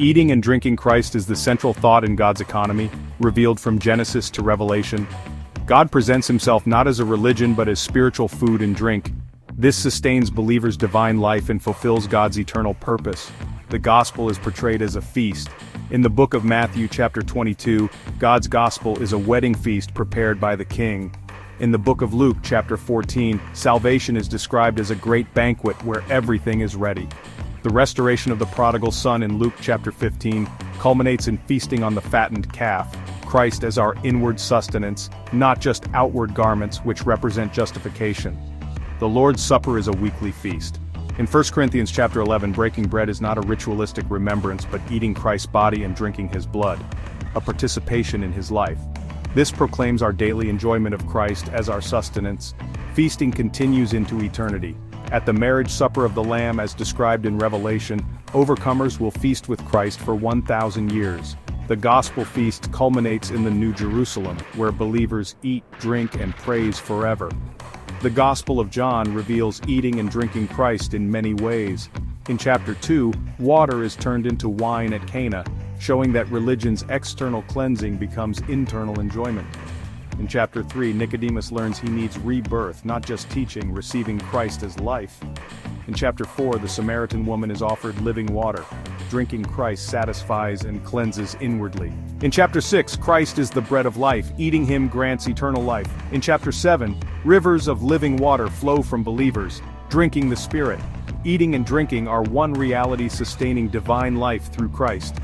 Eating and drinking Christ is the central thought in God's economy, revealed from Genesis to Revelation. God presents himself not as a religion but as spiritual food and drink. This sustains believers' divine life and fulfills God's eternal purpose. The gospel is portrayed as a feast. In the book of Matthew chapter 22, God's gospel is a wedding feast prepared by the King. In the book of Luke chapter 14, salvation is described as a great banquet where everything is ready. The restoration of the prodigal son in Luke chapter 15 culminates in feasting on the fattened calf, Christ as our inward sustenance, not just outward garments which represent justification. The Lord's Supper is a weekly feast. In 1 Corinthians chapter 11, breaking bread is not a ritualistic remembrance but eating Christ's body and drinking his blood, a participation in his life. This proclaims our daily enjoyment of Christ as our sustenance. Feasting continues into eternity. At the marriage supper of the Lamb as described in Revelation, overcomers will feast with Christ for 1,000 years. The gospel feast culminates in the New Jerusalem, where believers eat, drink, and praise forever. The Gospel of John reveals eating and drinking Christ in many ways. In chapter 2, water is turned into wine at Cana, showing that religion's external cleansing becomes internal enjoyment. In chapter 3, Nicodemus learns he needs rebirth, not just teaching, receiving Christ as life. In chapter 4, the Samaritan woman is offered living water. Drinking Christ satisfies and cleanses inwardly. In chapter 6, Christ is the bread of life. Eating him grants eternal life. In chapter 7, rivers of living water flow from believers, drinking the Spirit. Eating and drinking are one reality sustaining divine life through Christ.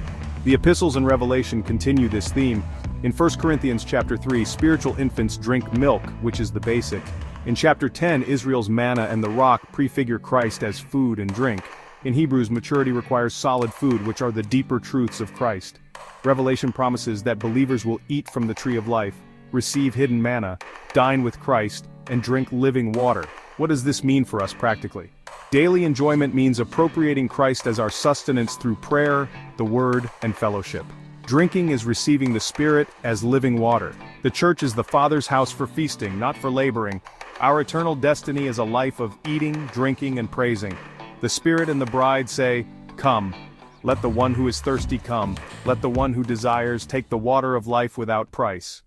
The epistles and Revelation continue this theme. In 1 Corinthians chapter 3, spiritual infants drink milk, which is the basic. In chapter 10, Israel's manna and the rock prefigure Christ as food and drink. In Hebrews, maturity requires solid food, which are the deeper truths of Christ. Revelation promises that believers will eat from the tree of life, receive hidden manna, dine with Christ, and drink living water. What does this mean for us practically? Daily enjoyment means appropriating Christ as our sustenance through prayer, the Word, and fellowship. Drinking is receiving the Spirit as living water. The church is the Father's house for feasting, not for laboring. Our eternal destiny is a life of eating, drinking, and praising. The Spirit and the bride say, "Come." Let the one who is thirsty come. Let the one who desires take the water of life without price.